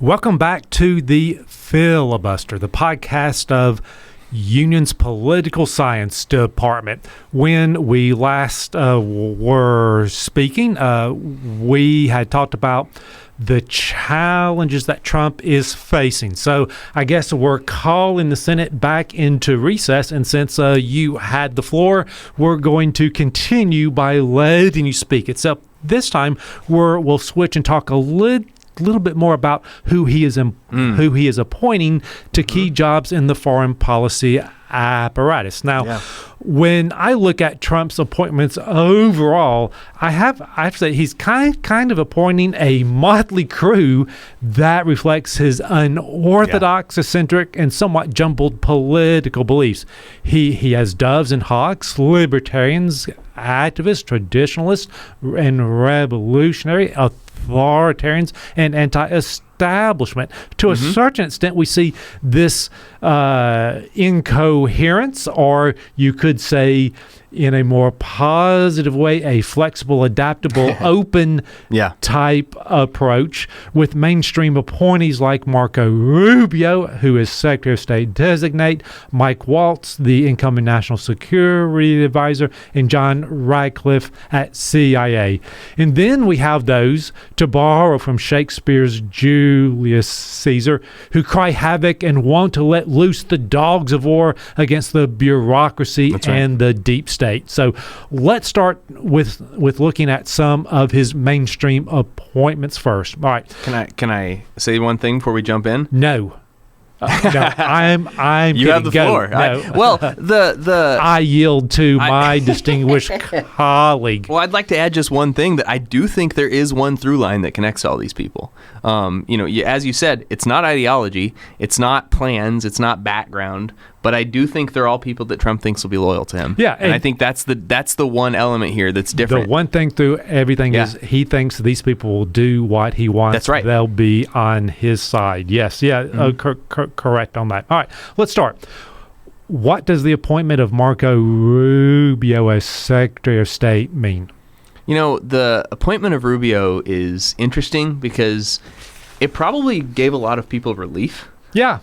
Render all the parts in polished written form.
Welcome back to the Filibuster, the podcast of Union's Political Science Department. When we last were speaking, we had talked about the challenges that Trump is facing. So I guess we're calling the Senate back into recess, and since you had the floor, we're going to continue by letting you speak. Except this time, we'll switch and talk a little bit more about who he is appointing to key jobs in the foreign policy apparatus. Now, when I look at Trump's appointments overall, I have to say he's kind of appointing a motley crew that reflects his unorthodox, eccentric, and somewhat jumbled political beliefs. He has doves and hawks, libertarians, activists, traditionalists, and revolutionary, authoritarians, and anti-establishment. To a certain extent, we see this incoherence, or you could say, in a more positive way, a flexible, adaptable, open type approach with mainstream appointees like Marco Rubio, who is Secretary of State designate, Mike Waltz, the incoming National Security Advisor, and John Radcliffe at CIA. And then we have those, to borrow from Shakespeare's Julius Caesar, who cry havoc and want to let loose the dogs of war against the bureaucracy and the deep state. So let's start with looking at some of his mainstream appointments first. All right. Can I say one thing before we jump in? No. No, I'm you have the floor. No. I yield to my distinguished colleague. Well, I'd like to add just one thing, that I do think there is one through line that connects all these people. As you said, it's not ideology, it's not plans, it's not background, but I do think they're all people that Trump thinks will be loyal to him. Yeah, and I think that's the one element here that's different. The one thing through everything is he thinks these people will do what he wants. That's right. They'll be on his side. Yes, correct on that. All right, let's start. What does the appointment of Marco Rubio as Secretary of State mean? The appointment of Rubio is interesting because it probably gave a lot of people relief. Yeah,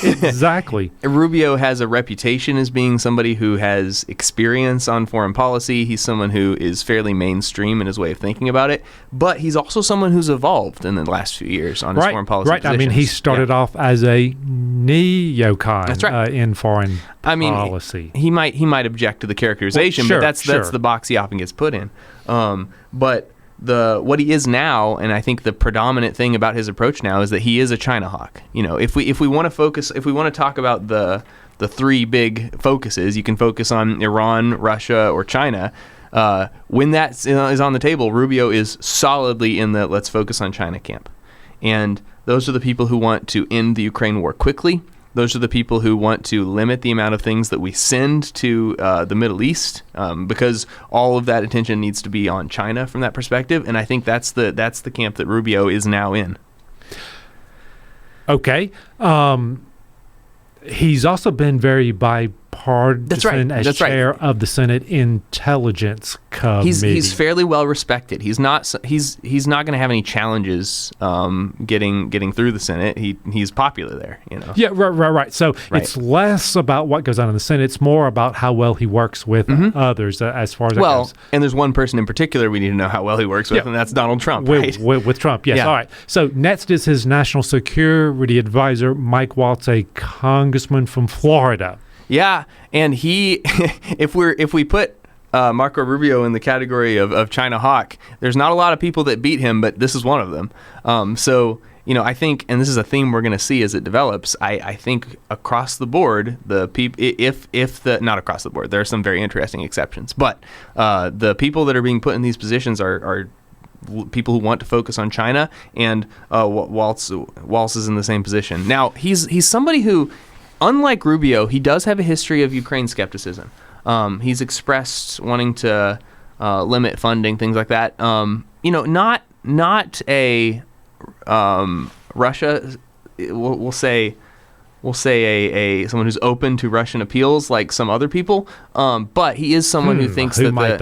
exactly. Rubio has a reputation as being somebody who has experience on foreign policy. He's someone who is fairly mainstream in his way of thinking about it, but he's also someone who's evolved in the last few years on his foreign policy positions. I mean, he started off as a neocon in foreign policy. He might object to the characterization, but that's the box he often gets put in. But what he is now, and I think the predominant thing about his approach now, is that he is a China hawk. If we want to talk about the three big focuses, you can focus on Iran, Russia, or China. When that is on the table, Rubio is solidly in the let's focus on China camp. And those are the people who want to end the Ukraine war quickly. Those are the people who want to limit the amount of things that we send to the Middle East, because all of that attention needs to be on China from that perspective. And I think that's the camp that Rubio is now in. Okay. He's also been very bipartisan as chair of the Senate Intelligence Committee. He's fairly well respected. He's not going to have any challenges getting through the Senate. He's popular there. Yeah, right. So it's less about what goes on in the Senate. It's more about how well he works with others as far as that goes. And there's one person in particular we need to know how well he works with, and that's Donald Trump. With Trump, yes. Yeah. All right. So next is his National Security Advisor, Mike Waltz, a congressman from Florida. Yeah, and he, if we put Marco Rubio in the category of China hawk, there's not a lot of people that beat him, but this is one of them. I think, and this is a theme we're going to see as it develops, I think across the board, the people, not across the board, there are some very interesting exceptions, but the people that are being put in these positions are people who want to focus on China, and Waltz is in the same position. Now, he's somebody who, unlike Rubio, he does have a history of Ukraine skepticism. He's expressed wanting to limit funding, things like that. Not a Russia. We'll say a someone who's open to Russian appeals like some other people. But he is someone who thinks we'll get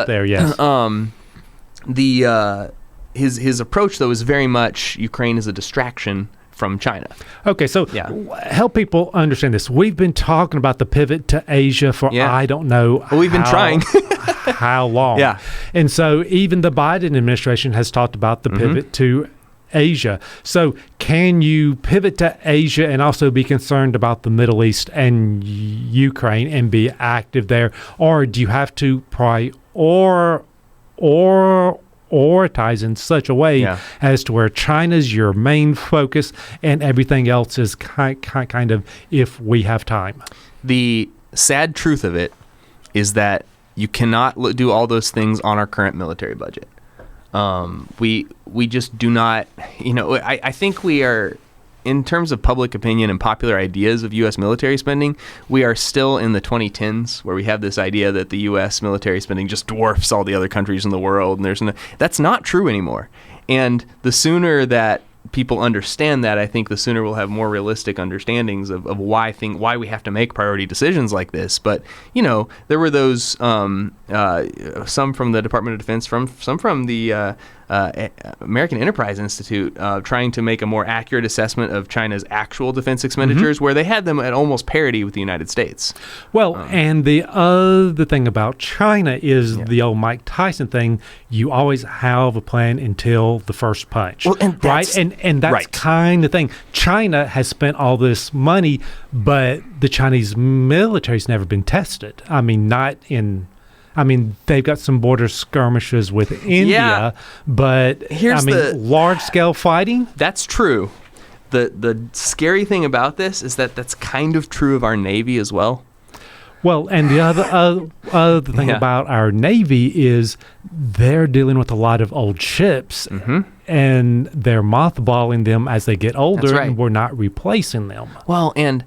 there. Yes. his approach, though, is very much Ukraine is a distraction from China. Okay, so help people understand this. We've been talking about the pivot to Asia for I don't know we've been trying. how long. Yeah. And so even the Biden administration has talked about the pivot to Asia. So can you pivot to Asia and also be concerned about the Middle East and Ukraine and be active there? Or do you have to prioritize in such a way as to where China's your main focus and everything else is kind of if we have time? The sad truth of it is that you cannot do all those things on our current military budget. We just do not, I think we are, in terms of public opinion and popular ideas of U.S. military spending, we are still in the 2010s where we have this idea that the U.S. military spending just dwarfs all the other countries in the world. And that's not true anymore. And the sooner that people understand that, I think the sooner we'll have more realistic understandings of why we have to make priority decisions like this. But, there were those, some from the Department of Defense, some from the American Enterprise Institute trying to make a more accurate assessment of China's actual defense expenditures, where they had them at almost parity with the United States. Well, and the other thing about China is the old Mike Tyson thing. You always have a plan until the first punch, right? And that's kind of thing. China has spent all this money, but the Chinese military's never been tested. I mean, they've got some border skirmishes with India, but large-scale fighting? That's true. The scary thing about this is that that's kind of true of our Navy as well. Well, and the other thing about our Navy is they're dealing with a lot of old ships, and they're mothballing them as they get older, and we're not replacing them. Well, and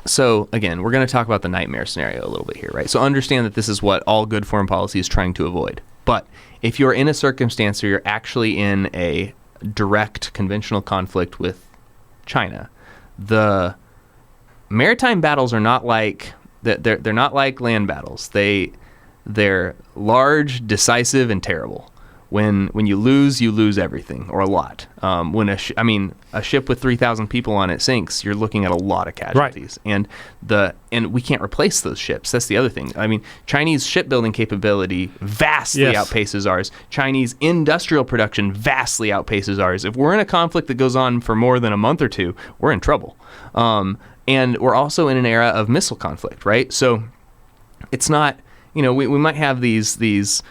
so, again, we're going to talk about the nightmare scenario a little bit here, right? So understand that this is what all good foreign policy is trying to avoid. But if you're in a circumstance where you're actually in a direct conventional conflict with China, the maritime battles are not like they're not like land battles. They're large, decisive, and terrible. When you lose everything or a lot. When a ship with 3,000 people on it sinks, you're looking at a lot of casualties. Right. And we can't replace those ships. That's the other thing. I mean, Chinese shipbuilding capability vastly outpaces ours. Chinese industrial production vastly outpaces ours. If we're in a conflict that goes on for more than a month or two, we're in trouble. And we're also in an era of missile conflict, right? So it's not, we might have these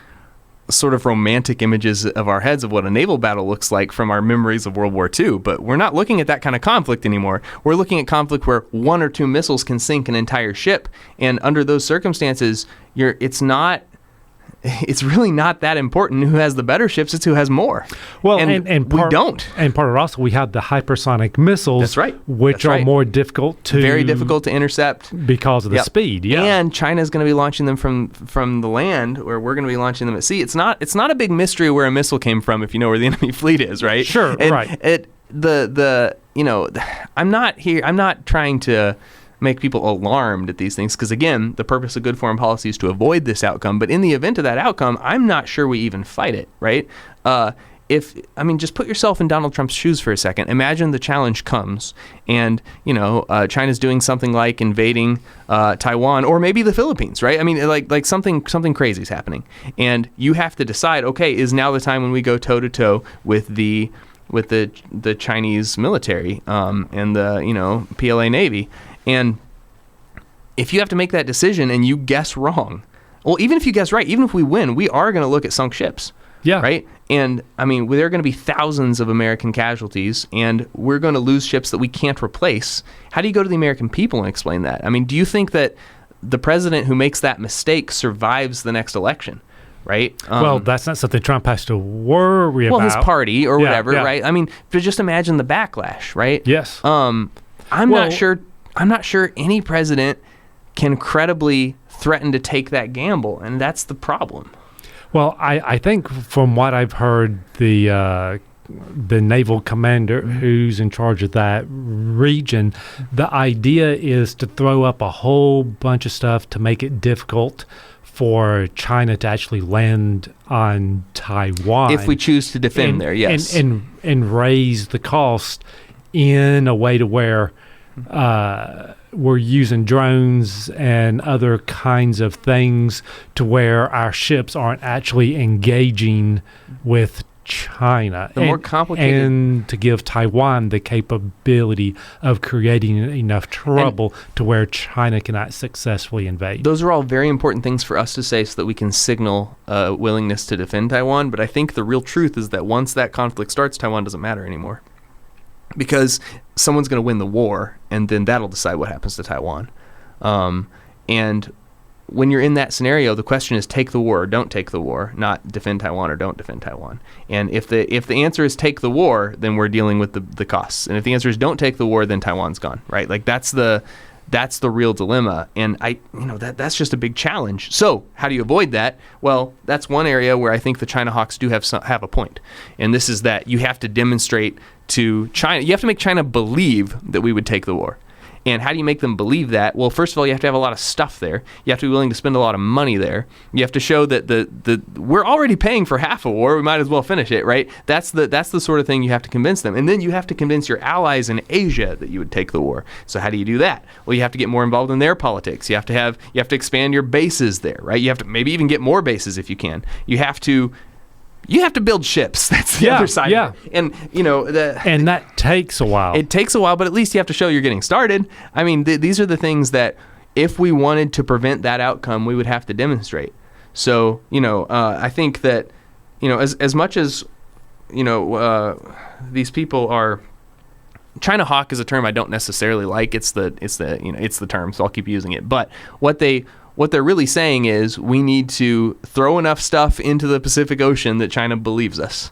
sort of romantic images of our heads of what a naval battle looks like from our memories of World War II, but we're not looking at that kind of conflict anymore. We're looking at conflict where one or two missiles can sink an entire ship, and under those circumstances, it's really not that important who has the better ships, it's who has more. Well, and we don't. And part of it also, we have the hypersonic missiles, that's right, which are more difficult to... Very difficult to intercept. Because of the speed, And China's going to be launching them from the land, where we're going to be launching them at sea. It's not a big mystery where a missile came from if you know where the enemy fleet is, right? Sure, right. I'm not trying to make people alarmed at these things, because again, the purpose of good foreign policy is to avoid this outcome. But in the event of that outcome, I'm not sure we even fight it, right? Just put yourself in Donald Trump's shoes for a second. Imagine the challenge comes, and China's doing something like invading Taiwan or maybe the Philippines, right? I mean, like something crazy is happening, and you have to decide, okay, is now the time when we go toe to toe with the Chinese military and the PLA Navy. And if you have to make that decision and you guess wrong, well, even if you guess right, even if we win, we are going to look at sunk ships. Yeah. Right? And, there are going to be thousands of American casualties, and we're going to lose ships that we can't replace. How do you go to the American people and explain that? Do you think that the president who makes that mistake survives the next election? Right? Well, that's not something Trump has to worry about. Well, his party or whatever, right? But just imagine the backlash, right? Yes. I'm not sure any president can credibly threaten to take that gamble, and that's the problem. Well, I think from what I've heard, the naval commander who's in charge of that region, the idea is to throw up a whole bunch of stuff to make it difficult for China to actually land on Taiwan. If we choose to defend there, yes. And raise the cost in a way to where we're using drones and other kinds of things to where our ships aren't actually engaging with China. More complicated. And to give Taiwan the capability of creating enough trouble to where China cannot successfully invade. Those are all very important things for us to say so that we can signal willingness to defend Taiwan. But I think the real truth is that once that conflict starts, Taiwan doesn't matter anymore. Because someone's going to win the war, and then that'll decide what happens to Taiwan. And when you're in that scenario, the question is take the war or don't take the war, not defend Taiwan or don't defend Taiwan. And if the answer is take the war, then we're dealing with the costs. And if the answer is don't take the war, then Taiwan's gone, right? Like that's the real dilemma. And that's just a big challenge. So how do you avoid that? Well, that's one area where I think the China hawks do have a point. And this is that you have to demonstrate to China, you have to make China believe that we would take the war. And how do you make them believe that? Well, first of all, you have to have a lot of stuff there. You have to be willing to spend a lot of money there. You have to show that we're already paying for half a war. We might as well finish it, right? That's the sort of thing you have to convince them. And then you have to convince your allies in Asia that you would take the war. So how do you do that? Well, you have to get more involved in their politics. You have to expand your bases there, right? You have to maybe even get more bases if you can. You have to build ships. That's the other side of it. And, and that takes a while. It takes a while, but at least you have to show you're getting started. I mean, these are the things that if we wanted to prevent that outcome, we would have to demonstrate. So, I think that, as much as, these people are... China hawk is a term I don't necessarily like. It's the term, so I'll keep using it. But what they're really saying is we need to throw enough stuff into the Pacific Ocean that China believes us.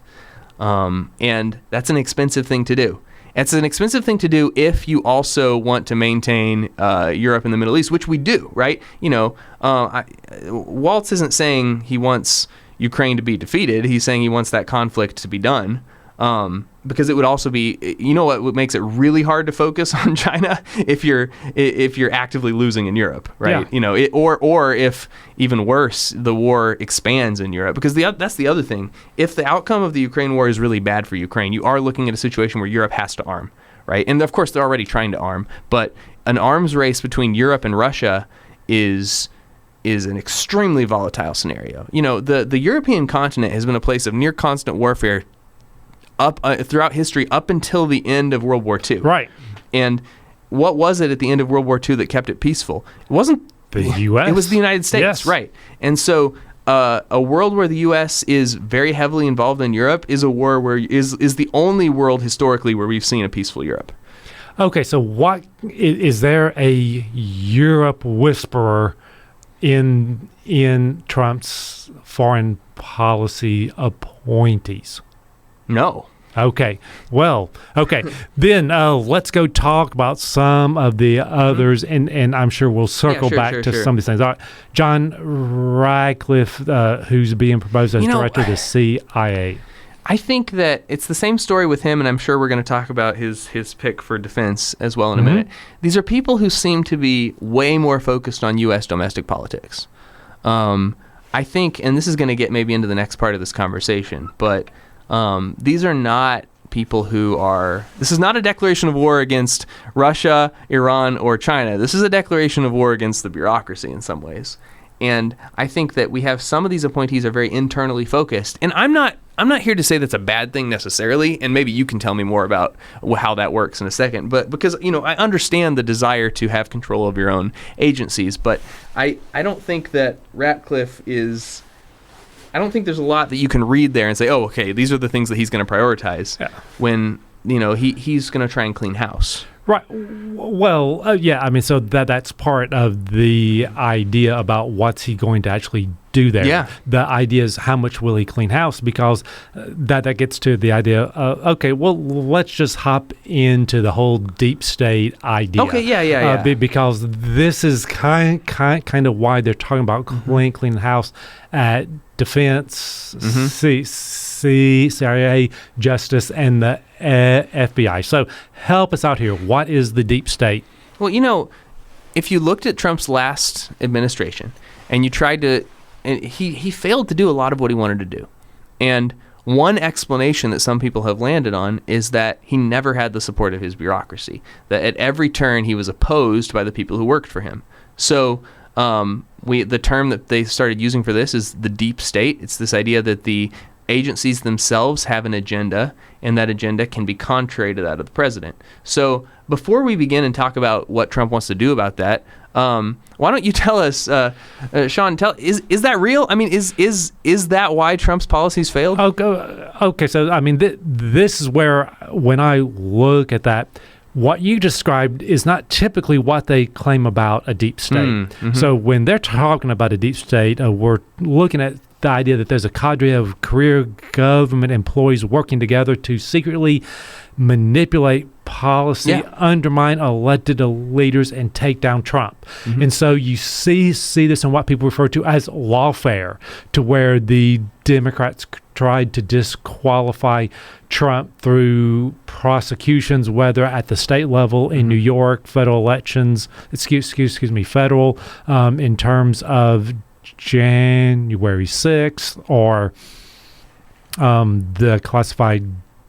And that's an expensive thing to do. It's an expensive thing to do if you also want to maintain Europe and the Middle East, which we do, right? Waltz isn't saying he wants Ukraine to be defeated. He's saying he wants that conflict to be done. Because it would also be, what makes it really hard to focus on China if you're actively losing in Europe, right? Yeah. Or if even worse, the war expands in Europe. Because that's the other thing. If the outcome of the Ukraine war is really bad for Ukraine, you are looking at a situation where Europe has to arm, right? And of course, they're already trying to arm. But an arms race between Europe and Russia is an extremely volatile scenario. The European continent has been a place of near constant warfare throughout history up until the end of World War II. Right. And what was it at the end of World War II that kept it peaceful? It wasn't the U.S. It was the United States, yes. Right. And so a world where the U.S. is very heavily involved in Europe is a war where is the only world historically where we've seen a peaceful Europe. Okay, so what is there a Europe whisperer in Trump's foreign policy appointees? No. Okay. Well, okay. Then let's go talk about some of the others, and I'm sure we'll circle back to some of these things. All right. John Radcliffe, who's being proposed as director of the CIA. I think that it's the same story with him, and I'm sure we're going to talk about his pick for defense as well in a minute. These are people who seem to be way more focused on U.S. domestic politics. I think, and this is going to get maybe into the next part of this conversation, but these are not people this is not a declaration of war against Russia, Iran, or China. This is a declaration of war against the bureaucracy in some ways. And I think that we have some of these appointees are very internally focused. And I'm not here to say that's a bad thing necessarily, and maybe you can tell me more about how that works in a second. But because, I understand the desire to have control of your own agencies, but I don't think that Ratcliffe is... I don't think there's a lot that you can read there and say, oh, okay, these are the things that he's going to prioritize when, he's going to try and clean house. Right. Well, I mean, so that's part of the idea about what's he going to actually do there. Yeah. The idea is how much will he clean house, because that gets to the idea of, okay, well, let's just hop into the whole deep state idea. Okay, yeah. Because this is kind of why they're talking about cleaning house at defense, CIA, justice, and the FBI. So help us out here. What is the deep state? Well, if you looked at Trump's last administration and you tried to and he failed to do a lot of what he wanted to do. And one explanation that some people have landed on is that he never had the support of his bureaucracy, that at every turn he was opposed by the people who worked for him. So the term that they started using for this is the deep state. It's this idea that the agencies themselves have an agenda, and that agenda can be contrary to that of the president. So before we begin and talk about what Trump wants to do about that, why don't you tell us, Sean? Is that real? I mean, is that why Trump's policies failed? Okay. So I mean, this is where when I look at that, what you described is not typically what they claim about a deep state. Mm-hmm. So when they're talking about a deep state, we're looking at the idea that there's a cadre of career government employees working together to secretly manipulate policy, undermine elected leaders, and take down Trump. Mm-hmm. And so you see this in what people refer to as lawfare, to where the Democrats tried to disqualify Trump through prosecutions, whether at the state level in New York, federal elections, federal, in terms of January 6th, or the classified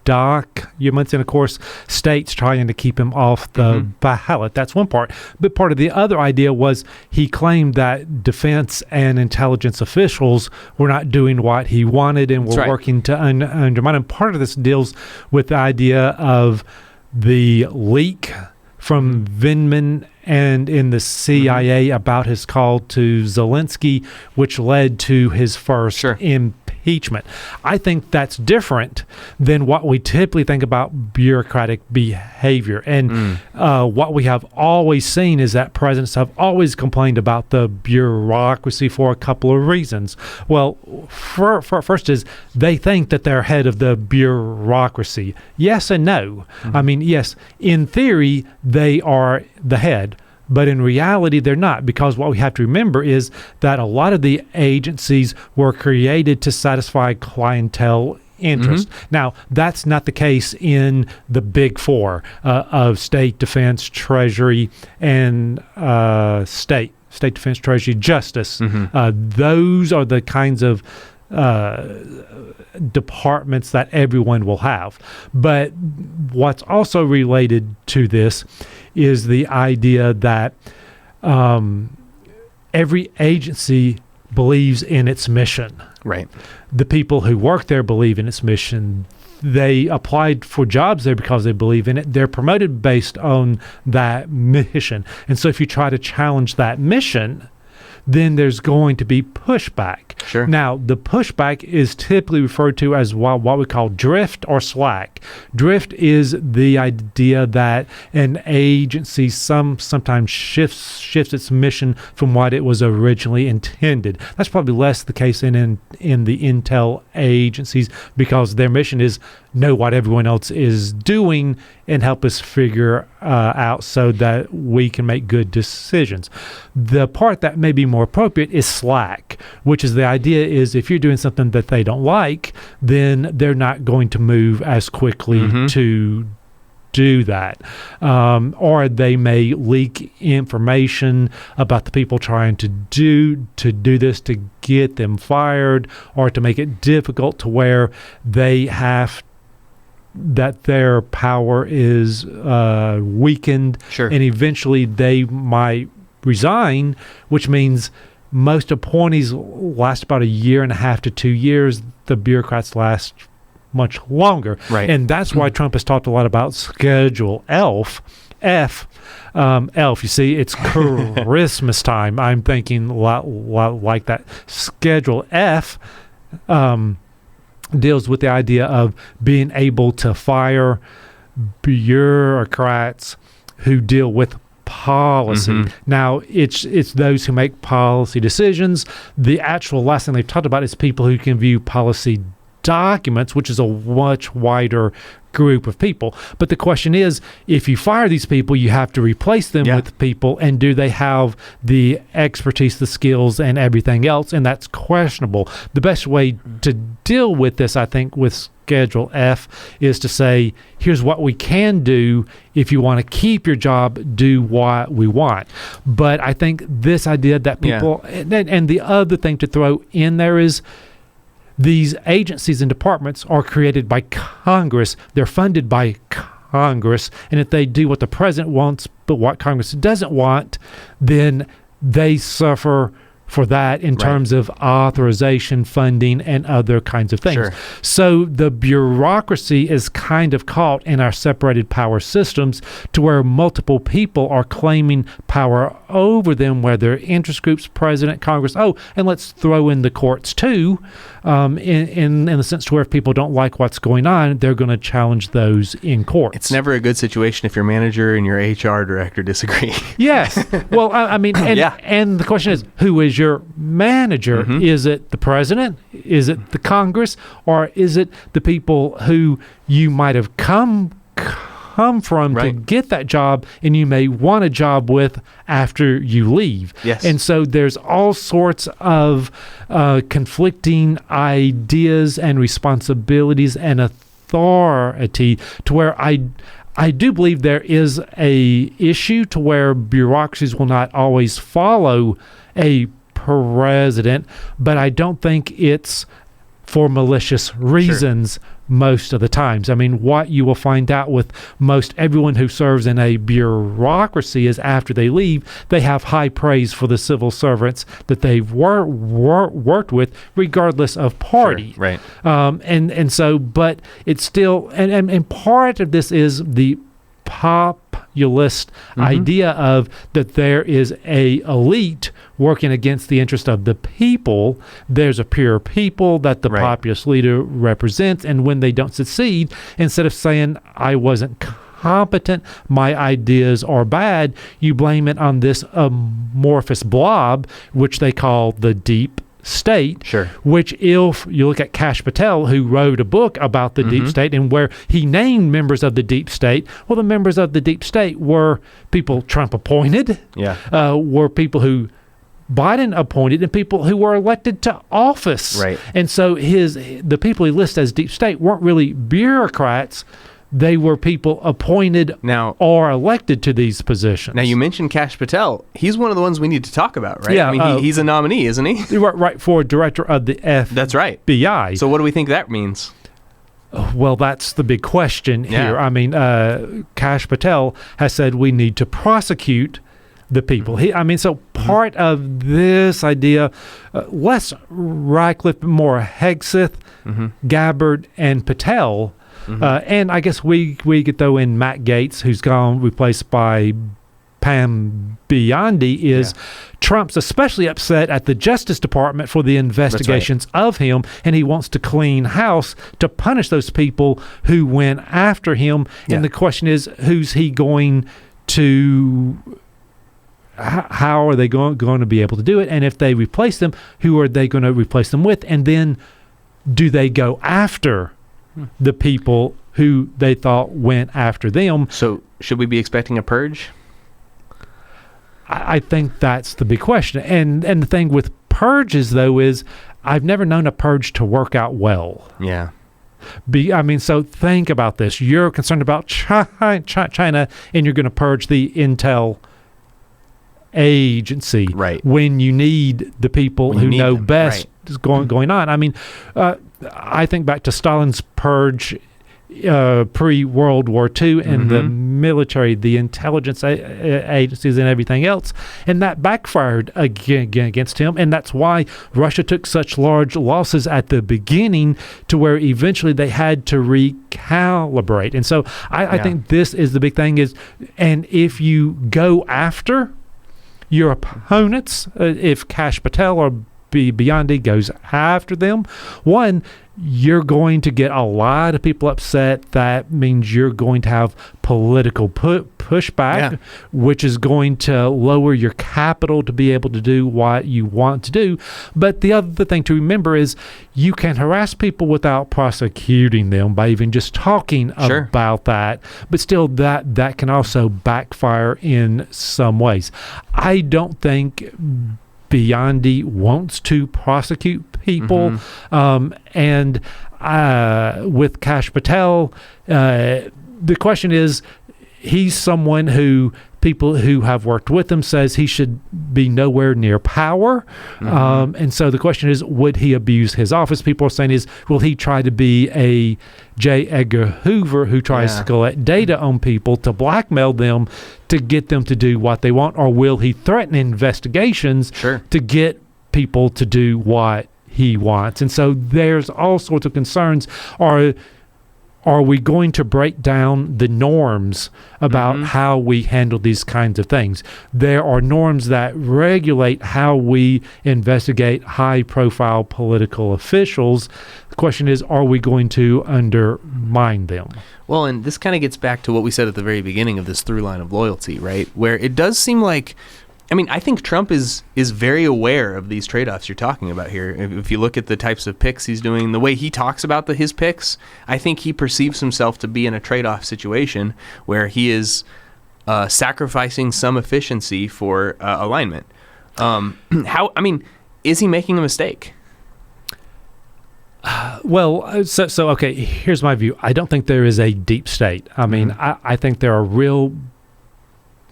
documents, and of course states trying to keep him off the ballot. That's one part. But part of the other idea was he claimed that defense and intelligence officials were not doing what he wanted and were working to undermine him. Part of this deals with the idea of the leak from Vindman and in the CIA about his call to Zelensky, which led to his first impeachment. I think that's different than what we typically think about bureaucratic behavior. And what we have always seen is that presidents have always complained about the bureaucracy for a couple of reasons. Well, first is they think that they're head of the bureaucracy. Yes and no. I mean, yes, in theory, they are the head. But in reality, they're not, because what we have to remember is that a lot of the agencies were created to satisfy clientele interest. Now, that's not the case in the big four of state, defense, treasury, and state defense, treasury, justice. Those are the kinds of departments that everyone will have. But what's also related to this is the idea that every agency believes in its mission. Right. The people who work there believe in its mission. They applied for jobs there because they believe in it. They're promoted based on that mission. And so if you try to challenge that mission, then there's going to be pushback. Sure. Now, the pushback is typically referred to as what we call drift or slack. Drift is the idea that an agency sometimes shifts its mission from what it was originally intended. That's probably less the case in the intel agencies, because their mission is know what everyone else is doing and help us figure out so that we can make good decisions. The part that may be more appropriate is slack, which is the idea is if you're doing something that they don't like, then they're not going to move as quickly to do that. Or they may leak information about the people trying to do this to get them fired, or to make it difficult to where they have that their power is weakened, and eventually they might resign, which means most appointees last about 1.5 to 2 years. The bureaucrats last much longer. Right. And that's why Trump has talked a lot about Schedule F. You see, it's Christmas time. I'm thinking a lot like that. Schedule F deals with the idea of being able to fire bureaucrats who deal with policy. Now, it's those who make policy decisions. The actual last thing they've talked about is people who can view policy documents, which is a much wider group of people. But the question is, if you fire these people, you have to replace them with people, and do they have the expertise, the skills, and everything else? And that's questionable. The best way to deal with this, I think, with Schedule F is to say, here's what we can do. If you want to keep your job, do what we want. But I think this idea that people, and the other thing to throw in there is, these agencies and departments are created by Congress. They're funded by Congress. And if they do what the president wants, but what Congress doesn't want, then they suffer for that in terms of authorization, funding, and other kinds of things. Sure. So the bureaucracy is kind of caught in our separated power systems to where multiple people are claiming power over them, whether interest groups, president, Congress. Oh, and let's throw in the courts too, in the sense to where if people don't like what's going on, they're going to challenge those in court. It's never a good situation if your manager and your HR director disagree. Yes. Well, I mean, and the question is, who is your manager? Mm-hmm. Is it the president? Is it the Congress? Or is it the people who you might have come from to get that job, and you may want a job with after you leave? Yes. And so there's all sorts of conflicting ideas and responsibilities and authority to where I do believe there is a issue to where bureaucracies will not always follow a president, but I don't think it's for malicious reasons most of the times. I mean, what you will find out with most everyone who serves in a bureaucracy is after they leave, they have high praise for the civil servants that they've worked with, regardless of party. Sure. Right. And so, but it's still, and part of this is the populist idea of that there is a elite working against the interest of the people. There's a pure people that the populist leader represents, and when they don't succeed, instead of saying, I wasn't competent, my ideas are bad, you blame it on this amorphous blob, which they call the deep state, which if you look at Kash Patel, who wrote a book about the deep state and where he named members of the deep state, well, the members of the deep state were people Trump appointed, were people who Biden appointed, and people who were elected to office. Right. And so the people he lists as deep state weren't really bureaucrats. They were people appointed or elected to these positions. Now, you mentioned Kash Patel. He's one of the ones we need to talk about, right? Yeah. I mean, he's a nominee, isn't he? Right, for director of the FBI. That's right. So what do we think that means? Well, that's the big question here. I mean, Kash Patel has said we need to prosecute the people. So part of this idea, less Ratcliffe, more Hegseth, Gabbard, and Patel. And I guess we could throw in Matt Gaetz, who's gone replaced by Pam Biondi. Is Trump's especially upset at the Justice Department for the investigations of him, and he wants to clean house to punish those people who went after him. And the question is, who's he going to? How are they going to be able to do it? And if they replace them, who are they going to replace them with? And then do they go after the people who they thought went after them? So should we be expecting a purge? I think that's the big question. And the thing with purges, though, is I've never known a purge to work out well. Yeah. So think about this. You're concerned about China, and you're going to purge the intel agency when you need the people who know best is going on. I mean, I think back to Stalin's purge pre-World War II and the military, the intelligence agencies and everything else, and that backfired again against him, and that's why Russia took such large losses at the beginning to where eventually they had to recalibrate. And so I think this is the big thing is, and if you go after your opponents, if Kash Patel or Biondi goes after them, one, you're going to get a lot of people upset. That means you're going to have political pushback, which is going to lower your capital to be able to do what you want to do. But the other thing to remember is you can harass people without prosecuting them by even just talking about that. But still, that can also backfire in some ways. I don't think Biondi wants to prosecute people. And with Kash Patel, the question is, he's someone who people who have worked with him says he should be nowhere near power. And so the question is, would he abuse his office? People are saying will he try to be a J. Edgar Hoover who tries to collect data on people to blackmail them to get them to do what they want? Or will he threaten investigations to get people to do what he wants? And so there's all sorts of concerns. Are we going to break down the norms about how we handle these kinds of things? There are norms that regulate how we investigate high-profile political officials. The question is, are we going to undermine them? Well, and this kind of gets back to what we said at the very beginning of this through line of loyalty, right? Where it does seem like, I think Trump is very aware of these trade-offs you're talking about here. If you look at the types of picks he's doing, the way he talks about his picks, I think he perceives himself to be in a trade-off situation where he is sacrificing some efficiency for alignment. Is he making a mistake? Well, so okay, here's my view. I don't think there is a deep state. I think there are real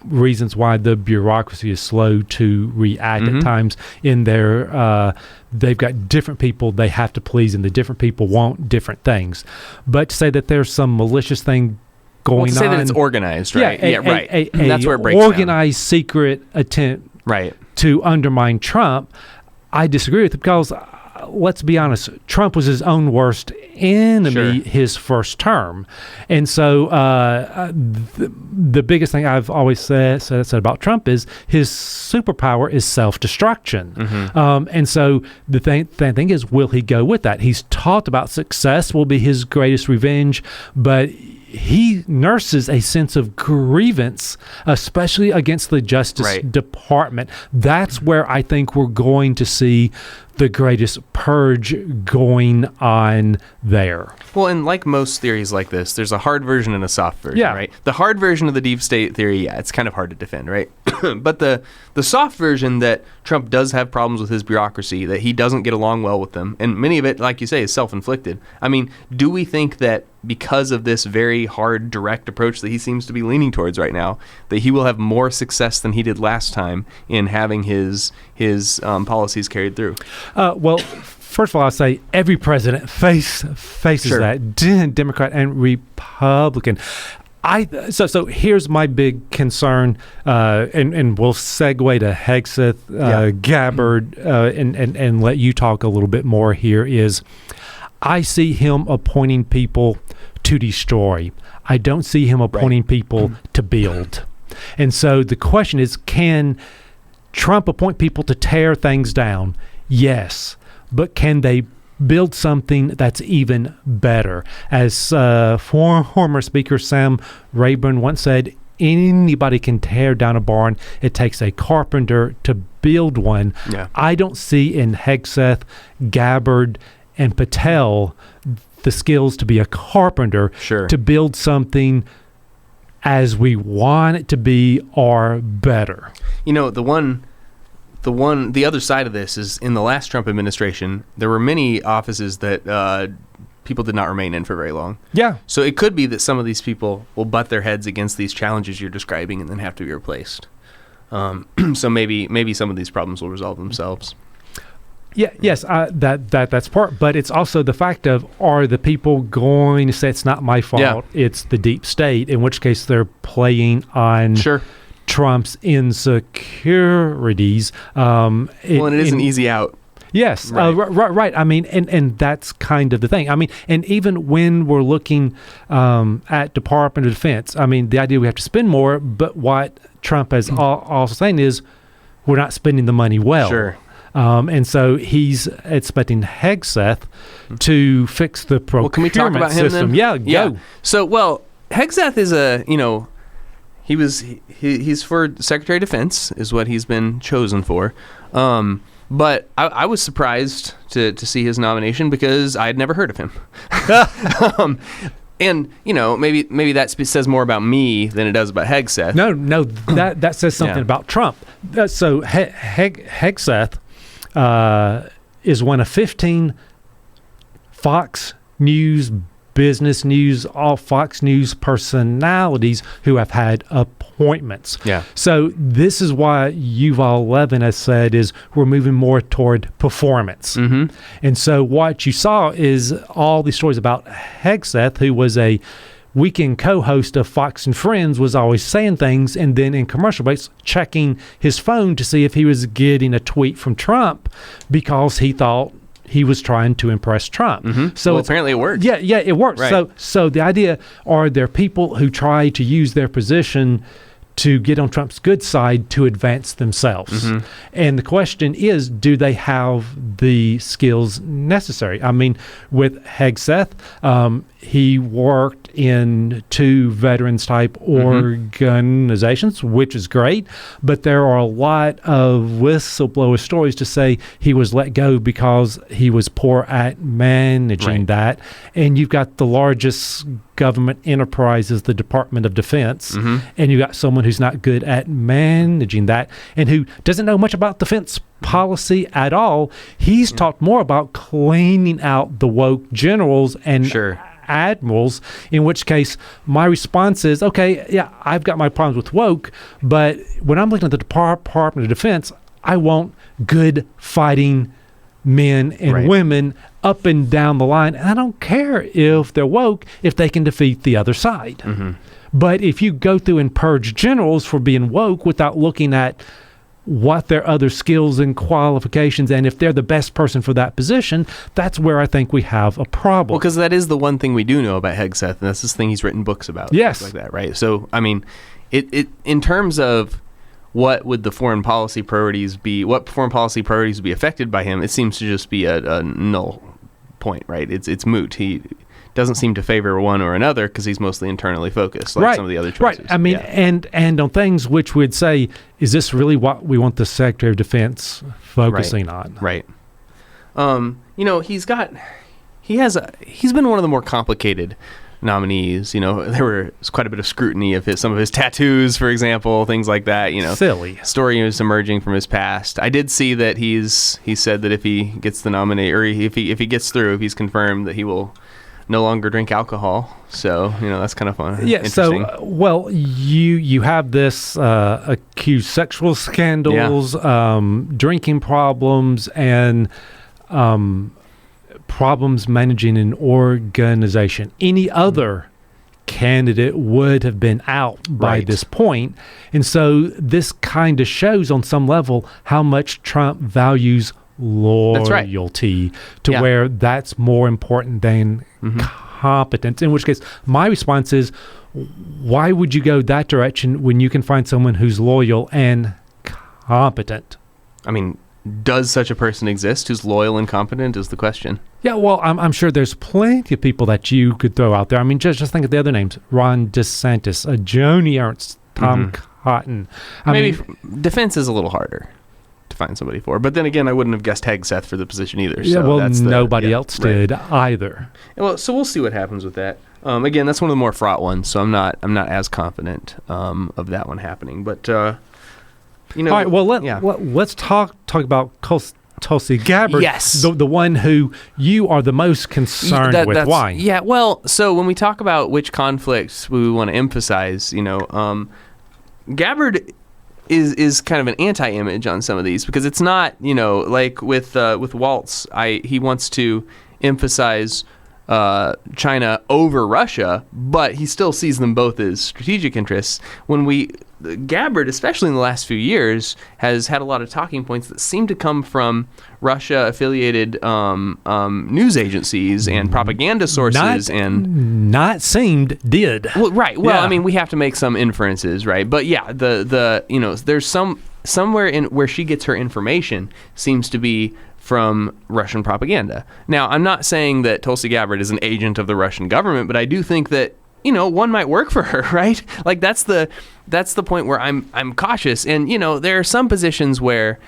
reasons why the bureaucracy is slow to react at times in their they've got different people they have to please, and the different people want different things. But to say that there's some malicious thing going on, say that it's organized, right? That's where it breaks organized down. Secret attempt to undermine Trump, I disagree with it, because let's be honest, Trump was his own worst enemy his first term. And so the biggest thing I've always said about Trump is his superpower is self-destruction. And so the thing is, will he go with that? He's talked about success will be his greatest revenge, but he nurses a sense of grievance, especially against the Justice Department. That's where I think we're going to see the greatest purge going on there. Well, and like most theories like this, there's a hard version and a soft version, right? The hard version of the deep state theory, it's kind of hard to defend, right? But the soft version, that Trump does have problems with his bureaucracy, that he doesn't get along well with them, and many of it, like you say, is self-inflicted. Do we think that because of this very hard, direct approach that he seems to be leaning towards right now, that he will have more success than he did last time in having his policies carried through? Well, first of all, I'll say every president faces that, Democrat and Republican. So here's my big concern, and we'll segue to Hegseth, Gabbard, and let you talk a little bit more here, is I see him appointing people to destroy. I don't see him appointing people to build. And so the question is, can Trump appoint people to tear things down? Yes. But can they build something that's even better? As former Speaker Sam Rayburn once said, anybody can tear down a barn. It takes a carpenter to build one. I don't see in Hegseth, Gabbard, and Patel the skills to be a carpenter to build something as we want it to be or better. The other side of this is, in the last Trump administration, there were many offices that people did not remain in for very long. So it could be that some of these people will butt their heads against these challenges you're describing and then have to be replaced. So maybe some of these problems will resolve themselves. Yes, that's part, but it's also the fact of, are the people going to say it's not my fault, it's the deep state, in which case they're playing on Trump's insecurities. And it is an easy out. Yes, right. And that's kind of the thing. And even when we're looking at Department of Defense, the idea we have to spend more, but what Trump is also saying is we're not spending the money well. And so he's expecting Hegseth to fix the procurement can we talk about him system. Then? Yeah. So, Hegseth is he's for Secretary of Defense is what he's been chosen for. But I was surprised to see his nomination because I had never heard of him. And maybe that says more about me than it does about Hegseth. No, that says something about Trump. So Hegseth is one of 15 Fox News, Business News, all Fox News personalities who have had appointments. Yeah. So this is why Yuval Levin has said is we're moving more toward performance. Mm-hmm. And so what you saw is all these stories about Hegseth, who was a weekend co-host of Fox and Friends, was always saying things and then in commercial breaks checking his phone to see if he was getting a tweet from Trump because he thought he was trying to impress Trump. Mm-hmm. So apparently it worked. Yeah, it worked. Right. So the idea, are there people who try to use their position to get on Trump's good side to advance themselves? Mm-hmm. And the question is, do they have the skills necessary? I mean, with Hegseth, he worked in 2 veterans type organizations, which is great, but there are a lot of whistleblower stories to say he was let go because he was poor at managing that. And you've got the largest government enterprise is the Department of Defense, and you got someone who's not good at managing that and who doesn't know much about defense policy at all. He's talked more about cleaning out the woke generals and admirals, in which case my response is, okay, yeah, I've got my problems with woke, but when I'm looking at the Department of Defense, I want good fighting men and women up and down the line, and I don't care if they're woke if they can defeat the other side. But if you go through and purge generals for being woke without looking at what their other skills and qualifications, and if they're the best person for that position, that's where I think we have a problem. Well, because that is the one thing we do know about Hegseth, and that's this thing he's written books about. Yes. Like that, right? So, I mean, it in terms of what would the foreign policy priorities be, what foreign policy priorities would be affected by him, it seems to just be a null point, right? It's moot. He doesn't seem to favor one or another because he's mostly internally focused, like some of the other choices. Right. I mean, and on things which we'd say, is this really what we want the Secretary of Defense focusing on? Right. He's been one of the more complicated nominees. There was quite a bit of scrutiny of some of his tattoos, for example, things like that. Silly story is emerging from his past. I did see that he said that if he gets the nomination, or if he gets through, if he's confirmed, that he will no longer drink alcohol. So that's kind of fun. Yeah. So you have this accused sexual scandals, drinking problems, and problems managing an organization. Any other candidate would have been out by this point. And so this kind of shows on some level how much Trump values loyalty to where that's more important than competence. In which case, my response is, why would you go that direction when you can find someone who's loyal and competent? I mean, does such a person exist who's loyal and competent is the question. Yeah, well, I'm sure there's plenty of people that you could throw out there. I mean, just think of the other names. Ron DeSantis, Joni Ernst, Tom Cotton. Maybe defense is a little harder to find somebody for. But then again, I wouldn't have guessed Hegseth for the position either. Yeah, so well, nobody else did either. Well, so we'll see what happens with that. Again, that's one of the more fraught ones, so I'm not as confident of that one happening. But all right. Well, let's talk about Tulsi Gabbard. Yes, the one who you are the most concerned with. Why? Yeah. Well, so when we talk about which conflicts we want to emphasize, Gabbard is kind of an anti-image on some of these because it's not, like with Waltz, he wants to emphasize China over Russia, but he still sees them both as strategic interests. When we Gabbard, especially in the last few years, has had a lot of talking points that seem to come from Russia-affiliated news agencies and propaganda sources. Did. Well, right. Well, I mean, we have to make some inferences, right? But yeah, there's somewhere in where she gets her information seems to be from Russian propaganda. Now, I'm not saying that Tulsi Gabbard is an agent of the Russian government, but I do think that, one might work for her, right? Like that's the point where I'm cautious. And, there are some positions where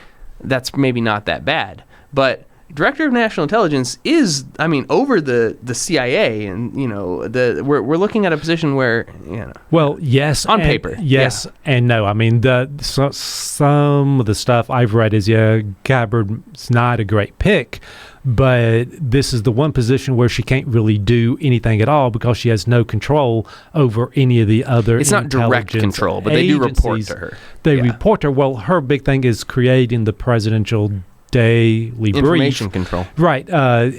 that's maybe not that bad. But Director of National Intelligence is, over the CIA, and we're looking at a position where, Well, yes, on paper, yes, and no. I mean, some of the stuff I've read is Gabbard's not a great pick, but this is the one position where she can't really do anything at all because she has no control over any of the other. It's not direct control, but they do report to her. They report to her. Well, her big thing is creating the presidential daily information brief, control, right?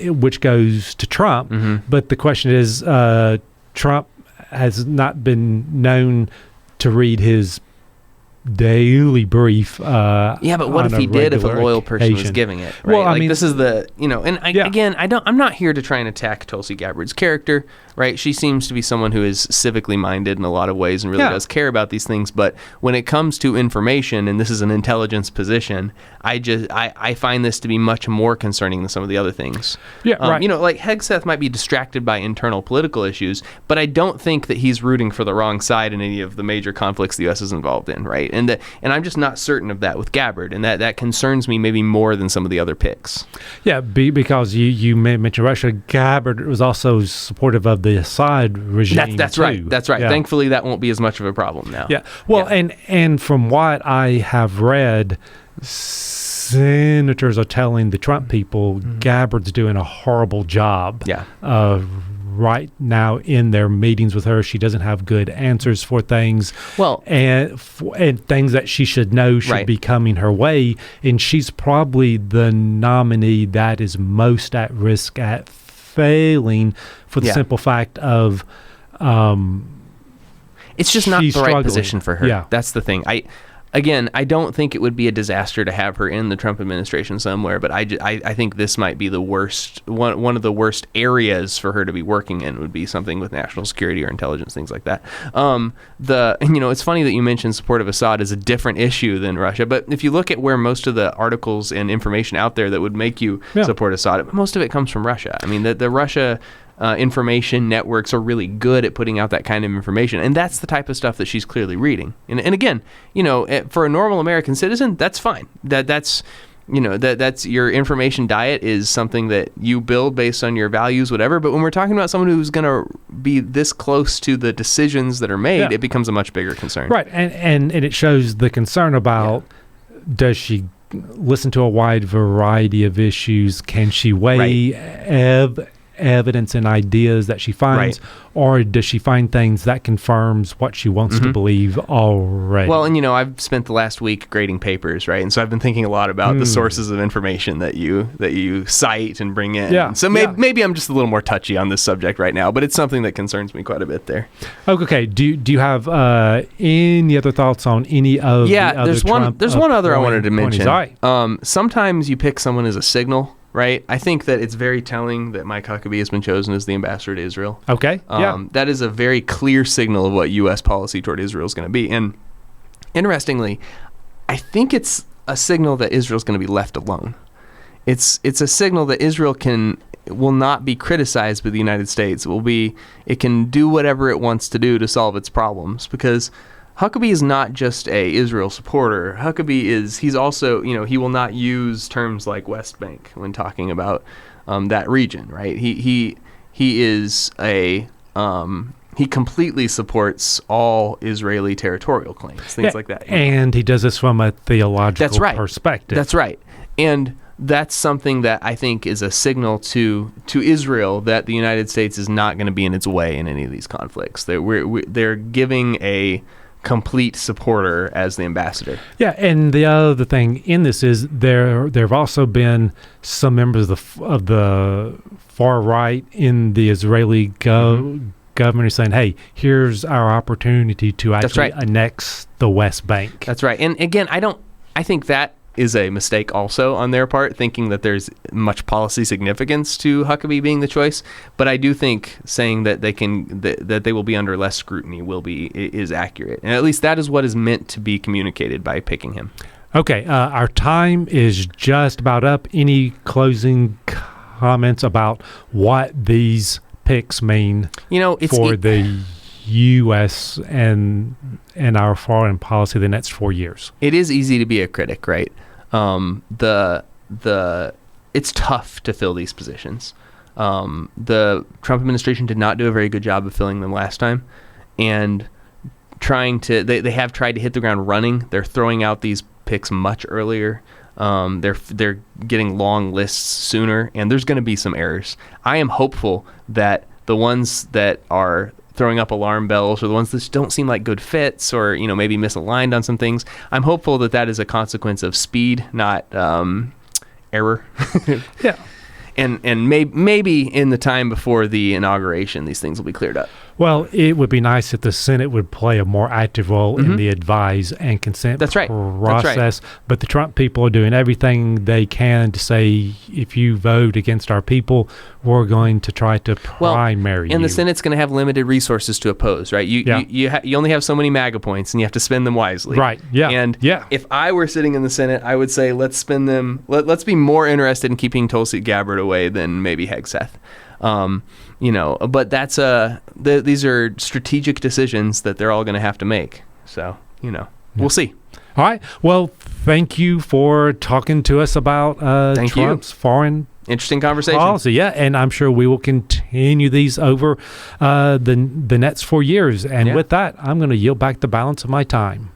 Which goes to Trump. Mm-hmm. But the question is, Trump has not been known to read his daily brief. But what if he did if a loyal person was giving it? Right? Well, this is the again, I'm not here to try and attack Tulsi Gabbard's character, right? She seems to be someone who is civically minded in a lot of ways and really does care about these things. But when it comes to information, and this is an intelligence position, I find this to be much more concerning than some of the other things. Yeah, right. Like Hegseth might be distracted by internal political issues, but I don't think that he's rooting for the wrong side in any of the major conflicts the U.S. is involved in, right? And I'm just not certain of that with Gabbard, and that concerns me maybe more than some of the other picks. Yeah, because you mentioned Russia. Gabbard was also supportive of the Assad regime. That's right. That's right. Yeah. Thankfully, that won't be as much of a problem now. Yeah. Well, and from what I have read, senators are telling the Trump people Gabbard's doing a horrible job. Yeah. Right now in their meetings with her, she doesn't have good answers for things. Well, and things that she should know should be coming her way. And she's probably the nominee that is most at risk at failing for the simple fact of it's just not the right position for her. Yeah. That's the thing. I don't think it would be a disaster to have her in the Trump administration somewhere, but I think this might be the worst, one of the worst areas for her to be working in would be something with national security or intelligence, things like that. It's funny that you mentioned support of Assad is a different issue than Russia, but if you look at where most of the articles and information out there that would make you support Assad, most of it comes from Russia. I mean, the Russia information networks are really good at putting out that kind of information, and that's the type of stuff that she's clearly reading. And again, for a normal American citizen, that's fine. That's your information diet is something that you build based on your values, whatever. But when we're talking about someone who's going to be this close to the decisions that are made, it becomes a much bigger concern. Right, and it shows the concern about does she listen to a wide variety of issues? Can she weigh evidence and ideas that she finds, or does she find things that confirms what she wants to believe already? Well, and I've spent the last week grading papers, right? And so I've been thinking a lot about the sources of information that you cite and bring in. Yeah. So maybe I'm just a little more touchy on this subject right now, but it's something that concerns me quite a bit there. Okay. Do you have any other thoughts on any of the other there's one other I wanted to mention. Sometimes you pick someone as a signal. Right? I think that it's very telling that Mike Huckabee has been chosen as the ambassador to Israel. Okay. That is a very clear signal of what U.S. policy toward Israel is going to be. And interestingly, I think it's a signal that Israel's going to be left alone. It's a signal that Israel will not be criticized by the United States. It can do whatever it wants to do to solve its problems, because Huckabee is not just a Israel supporter. He's also, he will not use terms like West Bank when talking about that region, right? He completely supports all Israeli territorial claims, things like that. And he does this from a theological perspective. That's right. And that's something that I think is a signal to Israel that the United States is not going to be in its way in any of these conflicts. They're giving a complete supporter as the ambassador. Yeah, and the other thing in this is there have also been some members of the far right in the Israeli government government saying, hey, here's our opportunity to actually annex the West Bank. That's right. And again, I think that is a mistake also on their part, thinking that there's much policy significance to Huckabee being the choice. But I do think saying that that they will be under less scrutiny is accurate. And at least that is what is meant to be communicated by picking him. Okay, our time is just about up. Any closing comments about what these picks mean for the U.S. and our foreign policy the next 4 years? It is easy to be a critic, right? It's tough to fill these positions. The Trump administration did not do a very good job of filling them last time, and they have tried to hit the ground running. They're throwing out these picks much earlier. They're getting long lists sooner, and there's going to be some errors. I am hopeful that the ones that are throwing up alarm bells, or the ones that just don't seem like good fits, or maybe misaligned on some things, I'm hopeful that is a consequence of speed, not error. Yeah. And maybe in the time before the inauguration, these things will be cleared up. Well, it would be nice if the Senate would play a more active role in the advise and consent process. But the Trump people are doing everything they can to say, if you vote against our people, we're going to try to primary you. And the Senate's going to have limited resources to oppose, right? You only have so many MAGA points, and you have to spend them wisely. Right, yeah. And if I were sitting in the Senate, I would say, let's spend them, let's be more interested in keeping Tulsi Gabbard away than maybe Seth. But that's these are strategic decisions that they're all going to have to make. So, we'll see. All right. Well, thank you for talking to us about Trump's foreign interesting conversation policy. Yeah, and I'm sure we will continue these over the next 4 years. And with that, I'm going to yield back the balance of my time.